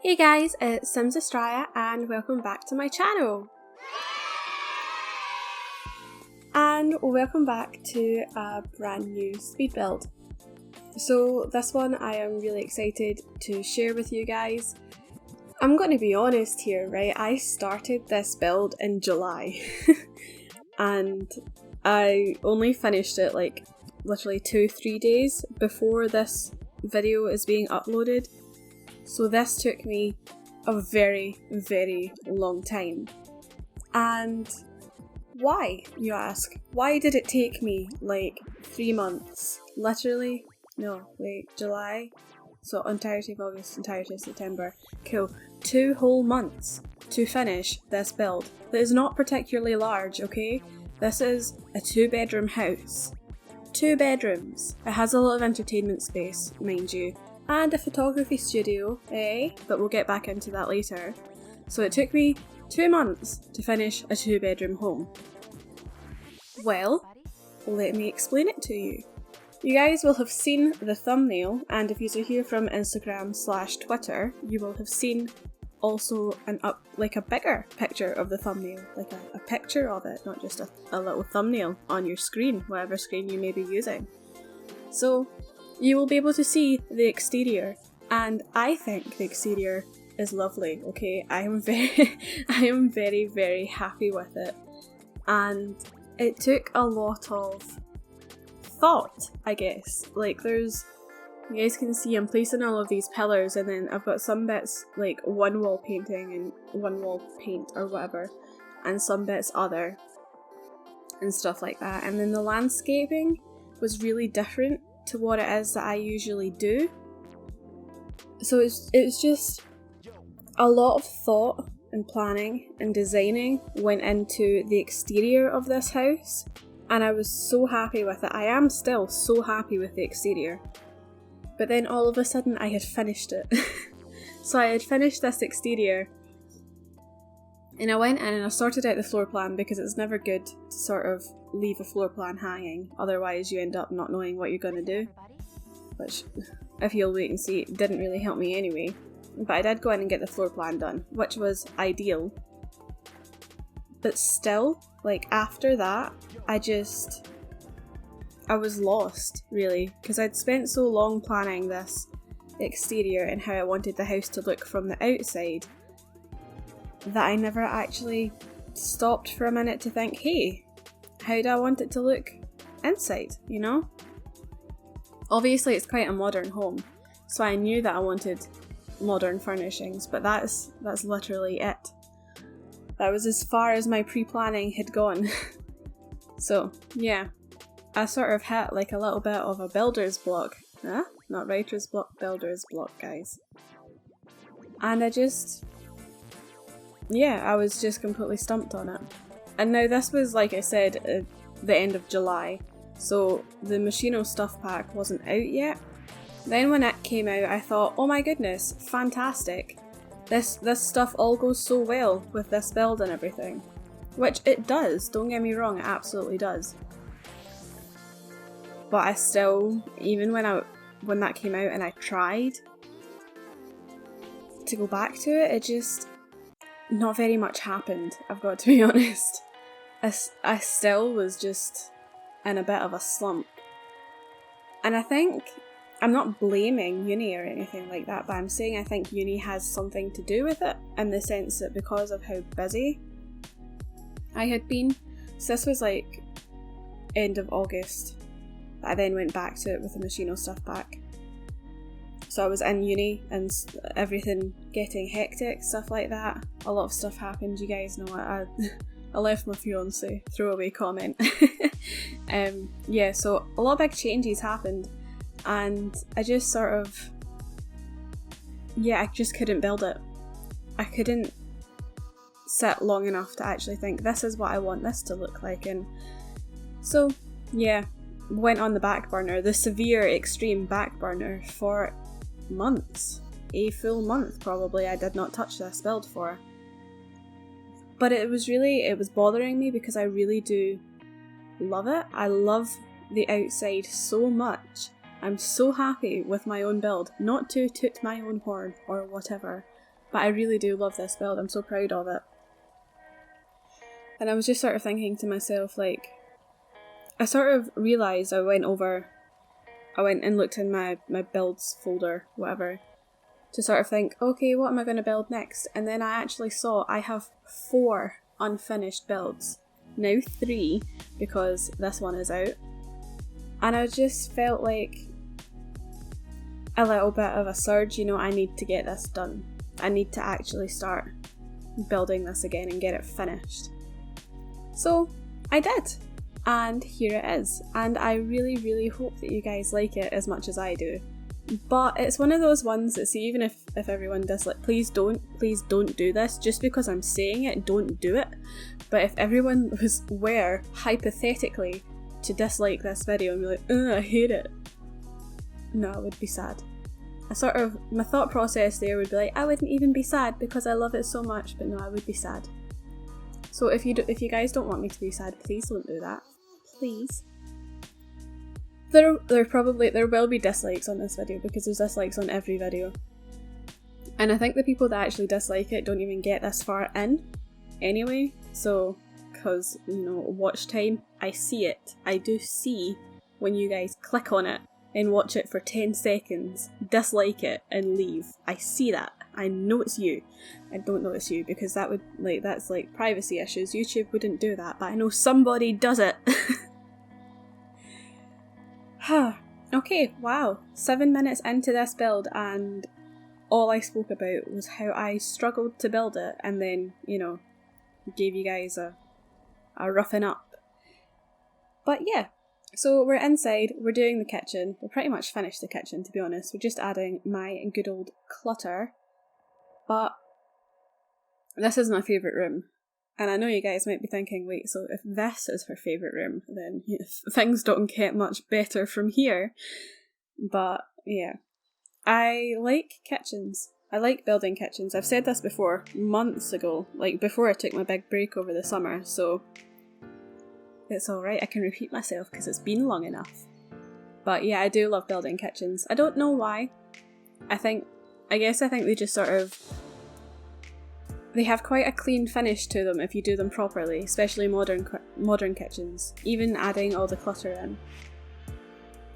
Hey guys, it's Sims Australia and welcome back to my channel. And welcome back to a brand new speed build. So this one I am really excited to share with you guys. I'm going to be honest here, right? I started this build in July and I only finished it like literally 2-3 days before this video is being uploaded. So this took me a very, very long time. And why, you ask? Why did it take me like 3 months? Literally? No, wait, July? So entirety of August, entirety of September. Cool. 2 whole months to finish this build. That is not particularly large, okay? This is a 2-bedroom house. 2 bedrooms. It has a lot of entertainment space, mind you. And a photography studio, but we'll get back into that later. So it took me 2 months to finish a 2-bedroom home. Well, let me explain it to you. You guys will have seen the thumbnail, and if you're here from Instagram/Twitter, you will have seen also a bigger picture of the thumbnail, like a picture of it, not just a little thumbnail on your screen, whatever screen you may be using. So you will be able to see the exterior, and I think the exterior is lovely, okay? I am very, very happy with it. And it took a lot of thought, I guess. Like you guys can see I'm placing all of these pillars, and then I've got some bits like one wall painting and one wall paint or whatever, and some bits other, and stuff like that. And then the landscaping was really different to what it is that I usually do. So it's just a lot of thought and planning and designing went into the exterior of this house, and I was so happy with it. I am still so happy with the exterior. But then all of a sudden I had finished it. So I had finished this exterior, and I went in and I sorted out the floor plan, because it's never good to sort of leave a floor plan hanging, otherwise you end up not knowing what you're going to do, which, if you'll wait and see, didn't really help me anyway. But I did go in and get the floor plan done, which was ideal. But still, like after that, I was lost, really, because I'd spent so long planning this exterior and how I wanted the house to look from the outside that I never actually stopped for a minute to think, hey, how do I want it to look inside, you know? Obviously it's quite a modern home, so I knew that I wanted modern furnishings, but that's literally it. That was as far as my pre-planning had gone. So yeah, I sort of hit like a little bit of a builder's block. Not writer's block, builder's block, guys. And I was just completely stumped on it. And now this was, like I said, the end of July, so the Moschino Stuff Pack wasn't out yet. Then when it came out, I thought, oh my goodness, fantastic. This stuff all goes so well with this build and everything. Which it does, don't get me wrong, it absolutely does. But I still, even when that came out and I tried to go back to it, not very much happened, I've got to be honest. I still was just in a bit of a slump. And I think, I'm not blaming uni or anything like that, but I'm saying I think uni has something to do with it, in the sense that because of how busy I had been. So this was like end of August. I then went back to it with the Moschino Stuff Pack. So I was in uni and everything getting hectic, stuff like that. A lot of stuff happened, you guys know it. I left my fiance, throwaway comment. So a lot of big changes happened, and I just I just couldn't build it. I couldn't sit long enough to actually think, this is what I want this to look like. And so, yeah, went on the back burner, the severe extreme back burner for months. A full month probably I did not touch this build for. But it was bothering me, because I really do love it. I love the outside so much. I'm so happy with my own build. Not to toot my own horn or whatever, But I really do love this build. I'm so proud of it. And I was just sort of thinking to myself, like, I sort of realised I went and looked in my builds folder, whatever, to sort of think, okay, what am I going to build next? And then I actually saw I have 4 unfinished builds. Now 3, because this one is out. And I just felt like a little bit of a surge, I need to get this done. I need to actually start building this again and get it finished. So I did, and here it is, and I really, really hope that you guys like it as much as I do. But it's one of those ones that, see, even if everyone dislikes, please don't do this. Just because I'm saying it, don't do it. But if everyone were hypothetically to dislike this video and be like, I hate it, no, I would be sad. My thought process there would be like, I wouldn't even be sad because I love it so much, but no, I would be sad. So if you guys don't want me to be sad, please don't do that. Please. There will be dislikes on this video because there's dislikes on every video. And I think the people that actually dislike it don't even get this far in anyway. So, because, watch time, I see it. I do see when you guys click on it and watch it for 10 seconds, dislike it, and leave. I see that. I know it's you. I don't know it's you because that's like privacy issues. YouTube wouldn't do that, but I know somebody does it. Okay, wow. 7 minutes into this build and all I spoke about was how I struggled to build it and then, gave you guys a roughing up. But yeah. So we're inside, we're doing the kitchen. We're pretty much finished the kitchen, to be honest. We're just adding my good old clutter. But this is my favourite room. And I know you guys might be thinking, wait, so if this is her favourite room, then things don't get much better from here. But yeah, I like kitchens. I like building kitchens. I've said this before, months ago, like before I took my big break over the summer, so it's alright, I can repeat myself because it's been long enough. But yeah, I do love building kitchens. I don't know why. I guess they just sort of, they have quite a clean finish to them if you do them properly, especially modern kitchens, even adding all the clutter in.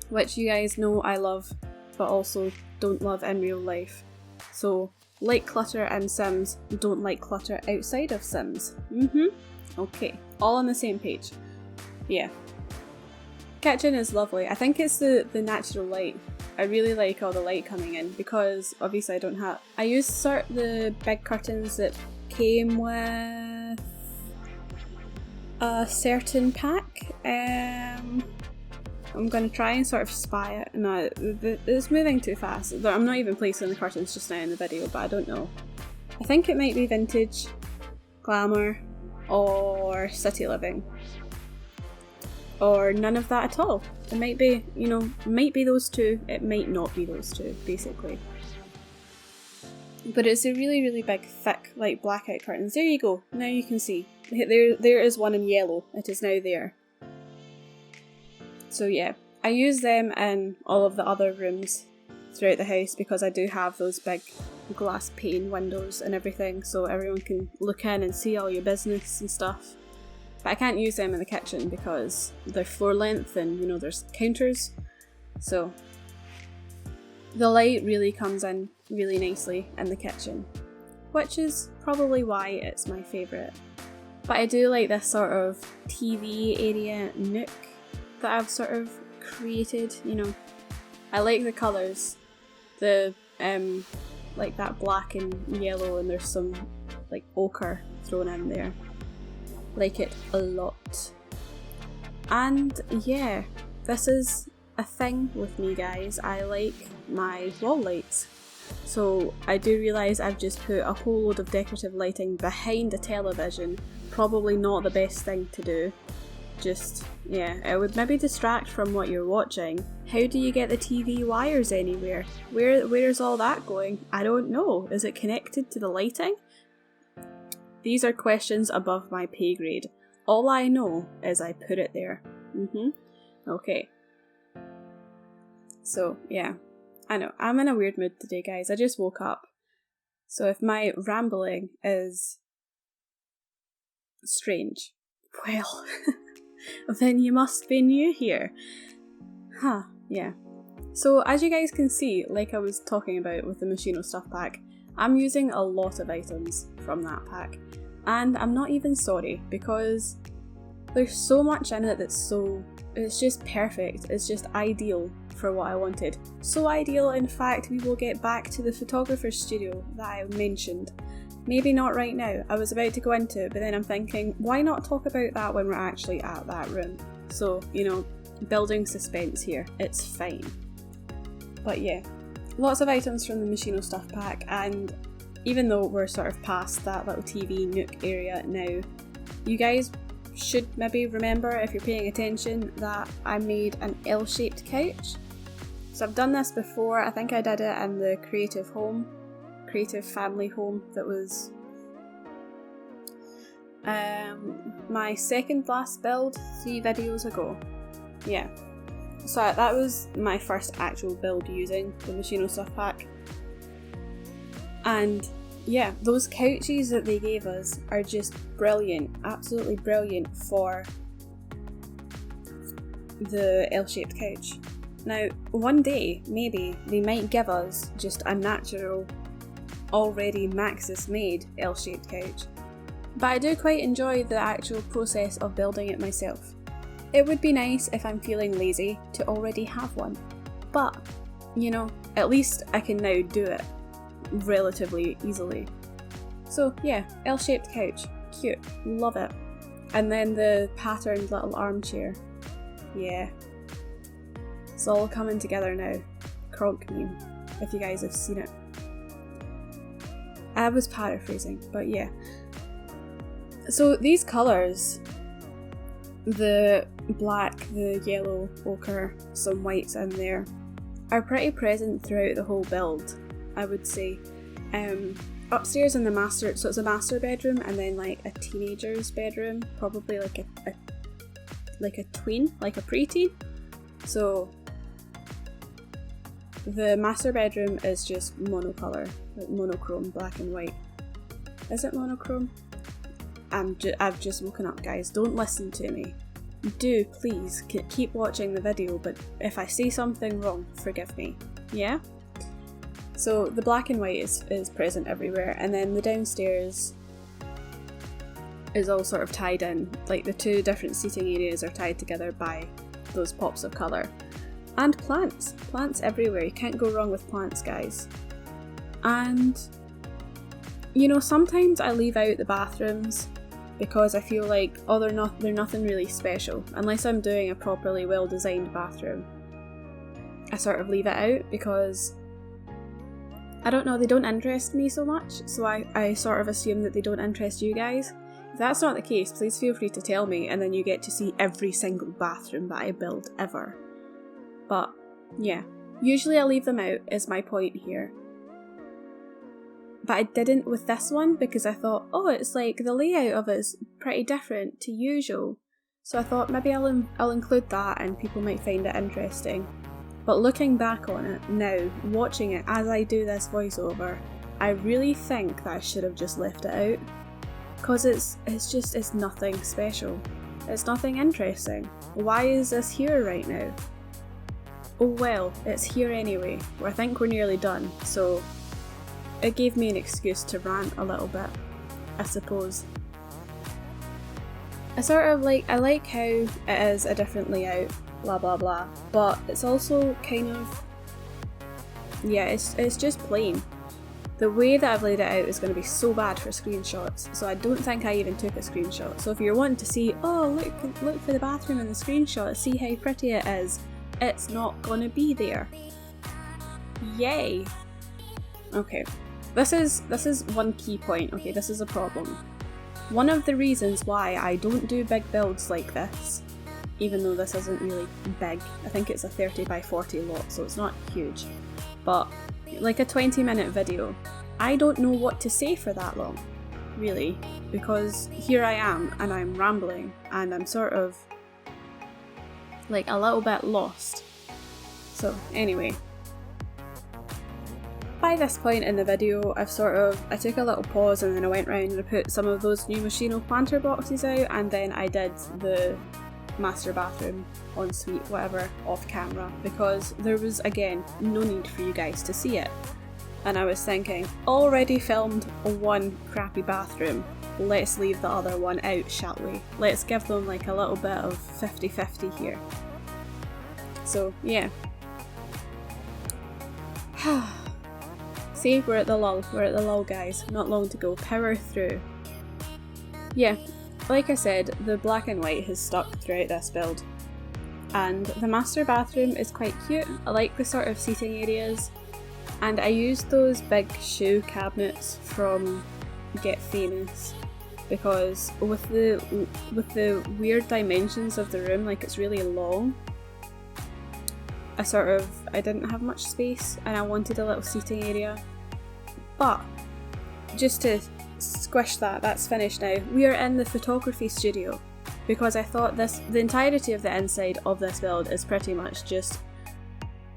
Which you guys know I love, but also don't love in real life. So, like clutter in Sims, don't like clutter outside of Sims. Okay, all on the same page. Yeah. Kitchen is lovely. I think it's the natural light. I really like all the light coming in because obviously I use the big curtains that came with a certain pack. I'm going to try and sort of spy it. No, it's moving too fast. I'm not even placing the curtains just now in the video, but I don't know. I think it might be vintage, glamour, or city living. Or none of that at all. It might be, might be those two, it might not be those two, basically. But it's a really, really big, thick, like blackout curtains. There you go, now you can see. There is one in yellow, it is now there. So yeah, I use them in all of the other rooms throughout the house because I do have those big glass pane windows and everything, so everyone can look in and see all your business and stuff. But I can't use them in the kitchen because they're floor length and, there's counters. So the light really comes in really nicely in the kitchen, which is probably why it's my favourite. But I do like this sort of TV area nook that I've sort of created, I like the colours. The, like that black and yellow, and there's some, like, ochre thrown in there. Like it a lot. And yeah, this is a thing with me, guys. I like my wall lights. So I do realise I've just put a whole load of decorative lighting behind a television. Probably not the best thing to do. Just, yeah, it would maybe distract from what you're watching. How do you get the TV wires anywhere? Where's all that going? I don't know. Is it connected to the lighting? These are questions above my pay grade. All I know is I put it there. Okay. So, yeah. I know, I'm in a weird mood today, guys. I just woke up. So if my rambling is strange, well, then you must be new here. Yeah. So as you guys can see, like I was talking about with the Moschino Stuff Pack, I'm using a lot of items from that pack. And I'm not even sorry, because there's so much in it it's just perfect. It's just ideal for what I wanted. So ideal, in fact, we will get back to the photographer's studio that I mentioned. Maybe not right now. I was about to go into it, but then I'm thinking, why not talk about that when we're actually at that room? So, building suspense here. It's fine. But yeah, lots of items from the Moschino Stuff Pack, and even though we're sort of past that little TV nook area now, you guys should maybe remember, if you're paying attention, that I made an L-shaped couch. So I've done this before. I think I did it in the creative family home that was my second last build 3 videos ago. Yeah, so that was my first actual build using the Moschino Stuff Pack. And yeah, those couches that they gave us are just brilliant, absolutely brilliant for the L-shaped couch. Now, one day, maybe, they might give us just a natural, already Maxis made L-shaped couch. But I do quite enjoy the actual process of building it myself. It would be nice if I'm feeling lazy to already have one. But, at least I can now do it relatively easily. So yeah, L-shaped couch, cute, love it. And then the patterned little armchair, yeah, it's all coming together now. Kronk meme, if you guys have seen it. I was paraphrasing, but yeah. So these colours, the black, the yellow, ochre, some whites in there, are pretty present throughout the whole build, I would say. Upstairs in the master, so it's a master bedroom and then like a teenager's bedroom, probably like a tween, like a preteen. So the master bedroom is just monocolour, like monochrome, black and white. Is it monochrome? I've just woken up, guys. Don't listen to me. Do please keep watching the video, but if I say something wrong, forgive me. Yeah? So the black and white is present everywhere, and then the downstairs is all sort of tied in, like the 2 different seating areas are tied together by those pops of colour. And plants everywhere, you can't go wrong with plants, guys. And sometimes I leave out the bathrooms because I feel like, they're nothing really special. Unless I'm doing a properly well designed bathroom, I sort of leave it out because I don't know, they don't interest me so much, so I sort of assume that they don't interest you guys. If that's not the case, please feel free to tell me, and then you get to see every single bathroom that I build ever. But yeah, usually I leave them out, is my point here. But I didn't with this one because I thought, it's like the layout of it is pretty different to usual. So I thought maybe I'll include that and people might find it interesting. But looking back on it now, watching it as I do this voiceover, I really think that I should have just left it out. Because it's nothing special. It's nothing interesting. Why is this here right now? Oh well, it's here anyway. I think we're nearly done, so it gave me an excuse to rant a little bit, I suppose. I like how it is a different layout, blah blah blah, but it's also kind of, yeah, it's just plain. The way that I've laid it out is going to be so bad for screenshots, so I don't think I even took a screenshot. So if you're wanting to see, look for the bathroom in the screenshot, see how pretty it is, it's not going to be there. Yay! Okay, this is one key point. Okay, this is a problem. One of the reasons why I don't do big builds like this, even though this isn't really big, I think it's a 30 by 40 lot, so it's not huge, but like a 20-minute video, I don't know what to say for that long, really, because here I am and I'm rambling and I'm sort of like a little bit lost. So anyway, by by this point in the video, I took a little pause and then I went round and I put some of those new Moschino planter boxes out, and then I did the master bathroom, ensuite, whatever, off camera, because there was, again, no need for you guys to see it. And I was thinking, already filmed one crappy bathroom, let's leave the other one out, shall we? Let's give them like a little bit of 50-50 here. So, yeah. See, we're at the lull guys, not long to go, power through. Yeah, like I said, the black and white has stuck throughout this build. And the master bathroom is quite cute. I like the sort of seating areas. And I used those big shoe cabinets from Get Famous because with the weird dimensions of the room, like it's really long, I didn't have much space and I wanted a little seating area. But just to squish that's finished now. We are in the photography studio because I thought the entirety of the inside of this build is pretty much just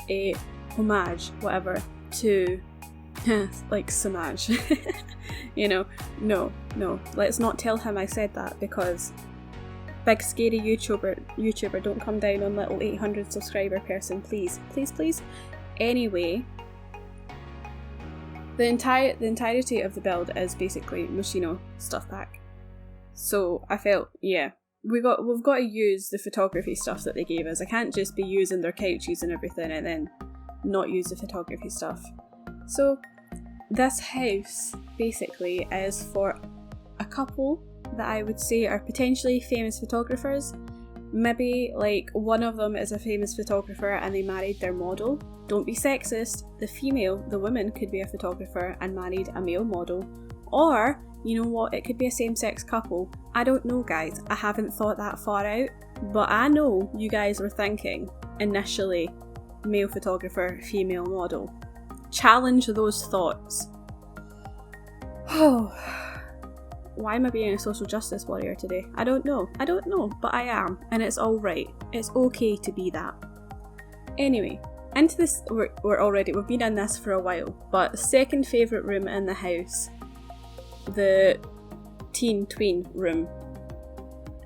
a homage, whatever, to like Samaj. You know, no, let's not tell him I said that, because big scary YouTuber, don't come down on little 800 subscriber person, please. Anyway, the entirety of the build is basically Moschino Stuff Pack. So I felt, yeah, we've got to use the photography stuff that they gave us. I can't just be using their couches and everything and then not use the photography stuff. So this house basically is for a couple that I would say are potentially famous photographers. Maybe like one of them is a famous photographer and they married their model. Don't be sexist, the woman could be a photographer and married a male model. Or, you know what, it could be a same-sex couple. I don't know guys, I haven't thought that far out, but I know you guys were thinking initially male photographer, female model. Challenge those thoughts. Oh, why am I being a social justice warrior today? I don't know, but I am, and it's alright. It's okay to be that. Anyway, into this, we've been in this for a while, but second favourite room in the house, the teen tween room.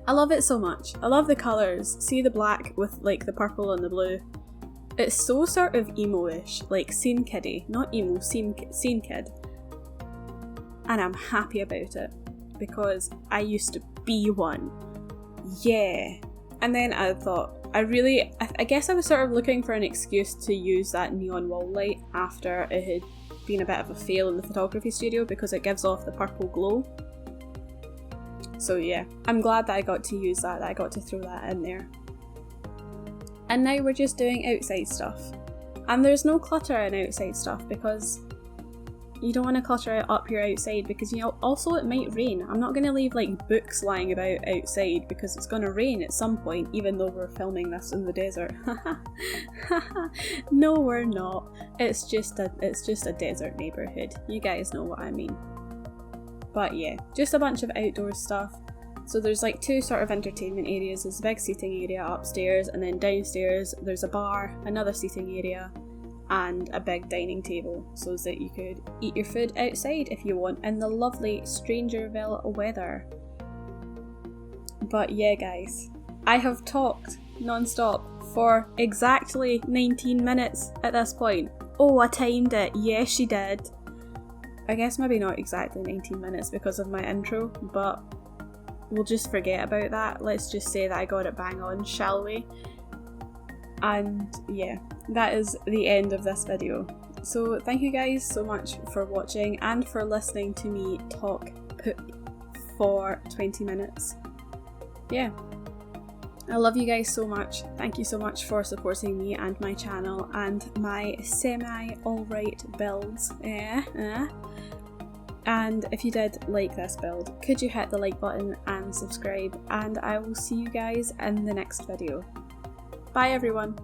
I love it so much. I love the colours. See the black with like the purple and the blue. It's so sort of emo-ish, like scene kiddie, not emo, scene kid. And I'm happy about it because I used to be one. Yeah. And then I thought, I guess I was sort of looking for an excuse to use that neon wall light after it had been a bit of a fail in the photography studio because it gives off the purple glow. So yeah, I'm glad that I got to use that I got to throw that in there. And now we're just doing outside stuff. And there's no clutter in outside stuff because you don't want to clutter up your outside because, you know, also it might rain. I'm not going to leave like books lying about outside because it's going to rain at some point, even though we're filming this in the desert. No, we're not. It's just a desert neighbourhood. You guys know what I mean. But yeah, just a bunch of outdoor stuff. So there's like two sort of entertainment areas. There's a big seating area upstairs, and then downstairs there's a bar, another seating area, and a big dining table so that you could eat your food outside if you want in the lovely Strangerville weather. But yeah guys, I have talked non-stop for exactly 19 minutes at this point. Oh, I timed it. Yes, she did. I guess maybe not exactly 19 minutes because of my intro, but we'll just forget about that. Let's just say that I got it bang on, shall we? And yeah, that is the end of this video. So thank you guys so much for watching and for listening to me talk poop for 20 minutes. Yeah, I love you guys so much. Thank you so much for supporting me and my channel and my semi-alright builds. And if you did like this build, could you hit the like button and subscribe, and I will see you guys in the next video. Bye everyone!